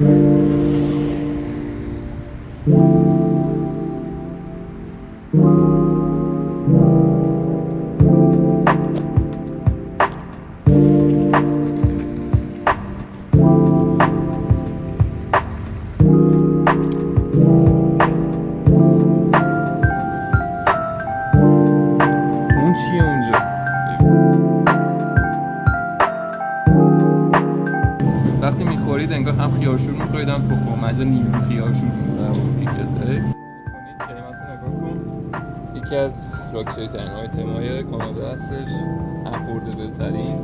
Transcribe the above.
اون چیه اونجا؟ وقتی میخورید انگار هم خیارشور میخورید هم تخم مرغ نیمه خیارشور میخورید پیکته. کلماتو نگاه کن. یکی از لاکچری ترین آیتم‌های کانادا هستش، افوردبل ترین.